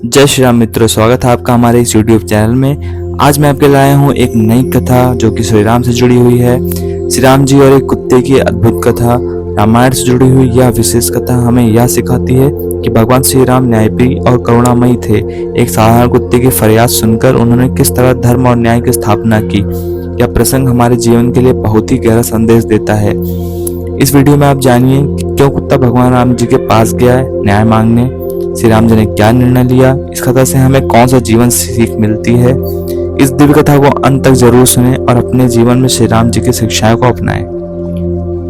जय श्री राम मित्रों, स्वागत है आपका हमारे इस YouTube चैनल में। आज मैं आपके लाया हूँ एक नई कथा जो कि श्री राम से जुड़ी हुई है। श्री राम जी और एक कुत्ते की अद्भुत कथा। रामायण से जुड़ी हुई यह विशेष कथा हमें यह सिखाती है कि भगवान श्री राम न्यायप्रिय और करुणामयी थे। एक साधारण कुत्ते की फरियाद सुनकर उन्होंने किस तरह धर्म और न्याय की स्थापना की। यह प्रसंग हमारे जीवन के लिए बहुत ही गहरा संदेश देता है। इस वीडियो में आप जानिए कि क्यों कुत्ता भगवान राम जी के पास गया है न्याय मांगने, श्री राम जी ने क्या निर्णय लिया, इस कथा से हमें कौन सा जीवन सीख मिलती है। इस दिव्य कथा को अंत तक जरूर सुनें और अपने जीवन में श्री राम जी की शिक्षाओं को अपनाएं।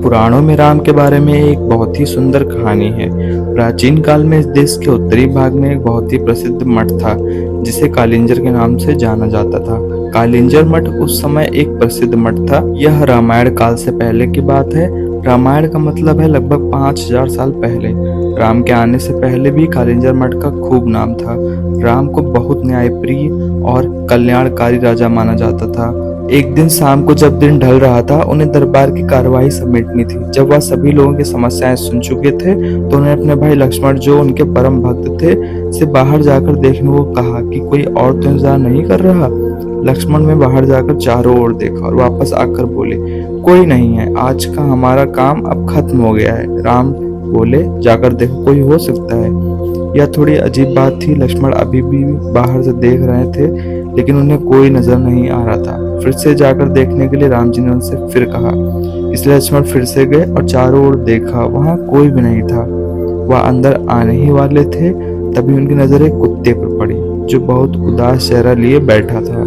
पुराणों में राम के बारे में एक बहुत ही सुंदर कहानी है। प्राचीन काल में इस देश के उत्तरी भाग में एक बहुत ही प्रसिद्ध मठ था जिसे कालिंजर के नाम से जाना जाता था। कालिंजर मठ उस समय एक प्रसिद्ध मठ था। यह रामायण काल से पहले की बात है। रामायण का मतलब है लगभग 5000 साल पहले। राम के आने से पहले भी कालिंजर मठ का खूब नाम था। राम को बहुत न्यायप्रिय और कल्याणकारी राजा माना जाता था। एक दिन शाम को जब दिन ढल रहा था, उन्हें दरबार की कार्यवाही समेटनी थी। जब वह सभी लोगों की समस्याएं सुन चुके थे तो उन्हें अपने भाई लक्ष्मण, जो उनके परम भक्त थे, से बाहर जाकर देखने को कहा कि कोई और तो इंतजार नहीं कर रहा। लक्ष्मण ने बाहर जाकर चारों ओर देखा और वापस आकर बोले, कोई नहीं है, आज का हमारा काम अब खत्म हो गया है। राम बोले, जाकर देखो, कोई हो सकता है। यह थोड़ी अजीब बात थी। लक्ष्मण अभी भी बाहर से देख रहे थे लेकिन उन्हें कोई नजर नहीं आ रहा था। फिर से जाकर देखने के लिए राम जी ने उनसे फिर कहा। इसलिए लक्ष्मण फिर से गए और चारों ओर देखा, वहां कोई भी नहीं था। वह अंदर आने ही वाले थे, तभी उनकी नजर एक कुत्ते पर पड़ी जो बहुत उदास चेहरा लिए बैठा था।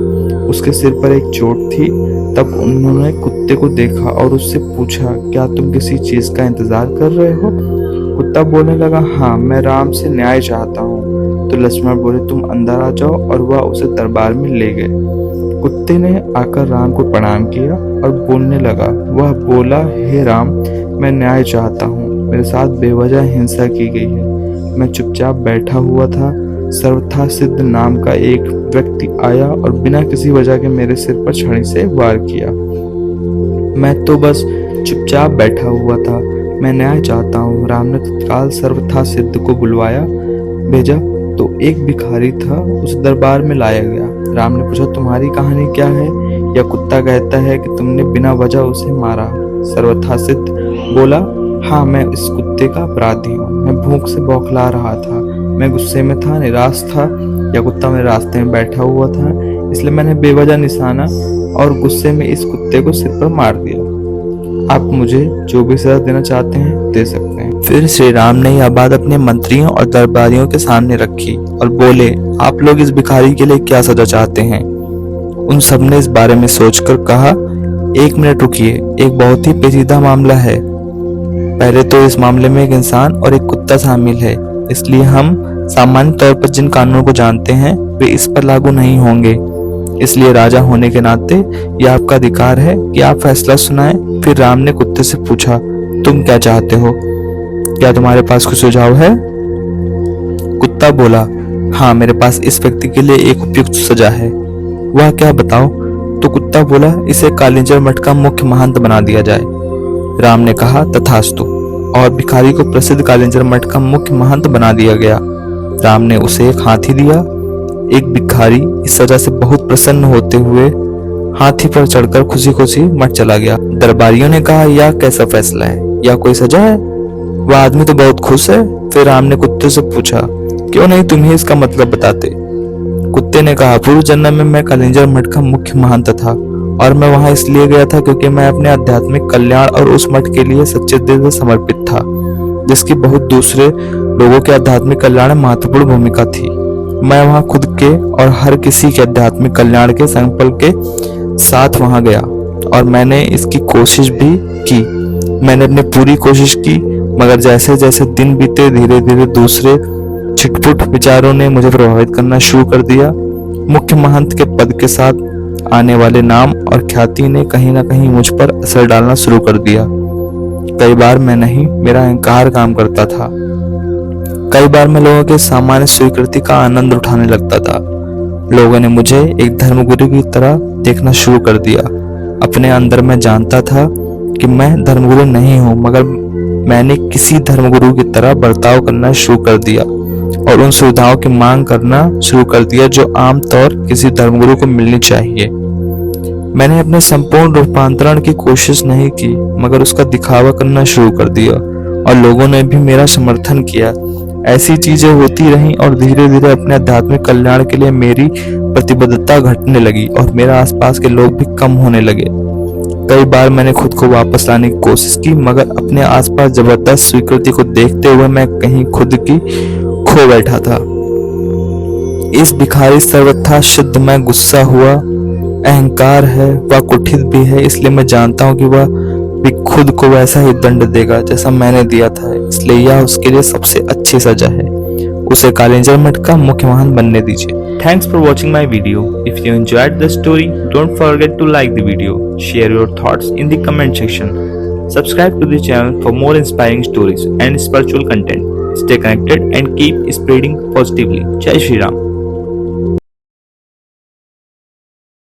उसके सिर पर एक चोट थी। तब उन्होंने कुत्ते को देखा और उससे पूछा, क्या तुम किसी चीज का इंतजार कर रहे हो? कुत्ता बोलने लगा, हाँ, मैं राम से न्याय चाहता हूँ। तो लक्ष्मण बोले, तुम अंदर आ जाओ, और वह उसे दरबार में ले गए। कुत्ते ने आकर राम को प्रणाम किया और बोलने लगा। वह बोला, हे राम, मैं न्याय चाहता हूँ। मेरे साथ बेवजह हिंसा की गई है। मैं चुपचाप बैठा हुआ था। सर्वथा सिद्ध नाम का एक व्यक्ति आया और बिना किसी वजह के मेरे सिर पर छड़ी से वार किया। मैं तो बस चुपचाप बैठा हुआ था। मैं न्याय चाहता हूँ। राम ने तत्काल सर्वथा सिद्ध को बुलवाया भेजा तो एक भिखारी था, उस दरबार में लाया गया। राम ने पूछा, तुम्हारी कहानी क्या है? यह कुत्ता कहता है कि तुमने बिना वजह उसे मारा। सर्वथा सिद्ध बोला, हाँ, मैं इस कुत्ते का अपराधी हूँ। मैं भूख से बौखला रहा था। मैं गुस्से में था, निराश था। यह कुत्ता मेरे रास्ते में बैठा हुआ था, इसलिए मैंने बेवजह निशाना और गुस्से में इस कुत्ते को सिर पर मार दिया। आप मुझे जो भी सजा देना चाहते हैं दे सकते हैं। फिर श्री राम ने यह बात अपने मंत्रियों और दरबारियों के सामने रखी और बोले, आप लोग इस भिखारी के लिए क्या सजा चाहते हैं? उन सब ने इस बारे में सोचकर कहा, एक मिनट रुकिए, एक बहुत ही पेचीदा मामला है। पहले तो इस मामले में एक इंसान और एक कुत्ता शामिल है, इसलिए हम सामान्य तौर पर जिन कानूनों को जानते हैं वे इस पर लागू नहीं होंगे। इसलिए राजा होने के नाते यह आपका अधिकार है कि आप फैसला सुनाएं। फिर राम ने कुत्ते से पूछा, तुम क्या चाहते हो? क्या तुम्हारे पास कोई सुझाव है? कुत्ता बोला, हाँ, मेरे पास इस व्यक्ति के लिए एक उपयुक्त सजा है। वह क्या, बताओ? तो कुत्ता बोला, इसे कालिंजर मठ का मुख्य महंत बना दिया जाए। राम ने कहा, तथास्तु, और भिखारी को प्रसिद्ध कालिंजर मठ का मुख्य महंत बना दिया गया। राम ने उसे एक हाथी दिया। एक भिखारी इस सजा से बहुत प्रसन्न होते हुए हाथी पर चढ़कर खुशी खुशी मठ चला गया। दरबारियों ने कहा, यह कैसा फैसला है? यह कोई सजा है? वह आदमी तो बहुत खुश है। फिर राम ने कुत्ते से पूछा, क्यों नहीं तुम ही इसका मतलब बताते? कुत्ते ने कहा, पूर्व जन्म में मैं कालिंजर मठ का मुख्य महंत था और मैं वहां इसलिए गया था क्योंकि मैं अपने आध्यात्मिक कल्याण और उस मठ के लिए सच्चे दिल से समर्पित था, जिसकी बहुत दूसरे लोगों के आध्यात्मिक कल्याण में महत्वपूर्ण भूमिका थी। मैं वहां खुद के और हर किसी के आध्यात्मिक कल्याण के संकल्प के साथ वहां गया और मैंने इसकी कोशिश भी की। मैंने अपनी पूरी कोशिश की, मगर जैसे जैसे दिन बीते धीरे धीरे दूसरे छिटपुट विचारों ने मुझे प्रभावित करना शुरू कर दिया। मुख्य महंत के पद के साथ आने वाले नाम और ख्याति ने कहीं ना कहीं मुझ पर असर डालना शुरू कर दिया। कई बार मैं नहीं, मेरा अहंकार काम करता था। कई बार मैं लोगों के सामान्य स्वीकृति का आनंद उठाने लगता था। लोगों ने मुझे एक धर्मगुरु की तरह देखना शुरू कर दिया। अपने अंदर मैं जानता था कि मैं धर्मगुरु नहीं हूँ, मगर मैंने किसी धर्मगुरु की तरह बर्ताव करना शुरू कर दिया और उन सुविधाओं की मांग करना शुरू कर दिया जो आमतौर किसी धर्मगुरु को मिलनी चाहिए। मैंने अपने संपूर्ण रूपांतरण की कोशिश नहीं की, मगर उसका दिखावा करना शुरू कर दिया और लोगों ने भी मेरा समर्थन किया। ऐसी चीजें होती रहीं और धीरे धीरे अपने आध्यात्मिक कल्याण के लिए मेरी प्रतिबद्धता घटने लगी और मेरे आसपास के लोग भी कम होने लगे। कई बार मैंने खुद को वापस लाने की कोशिश की, मगर अपने आसपास जबरदस्त स्वीकृति को देखते हुए मैं कहीं खुद की खो बैठा था। इस भिखारी सर्वथा शुद्ध में गुस्सा हुआ। अहंकार है, वह कुठित भी है, इसलिए मैं जानता हूँ कि वह भी खुद को वैसा ही दंड देगा जैसा मैंने दिया था, इसलिए यह उसके लिए सबसे अच्छी सजा है। उसे कालिंजर मठ का मुख्य वाहन बनने दीजिए। Thanks for watching my video. If you enjoyed the story, don't forget to like the video, share your thoughts in the comment section, subscribe to the channel for more inspiring stories and spiritual content. Stay connected and keep spreading positively. Jai Shri Ram.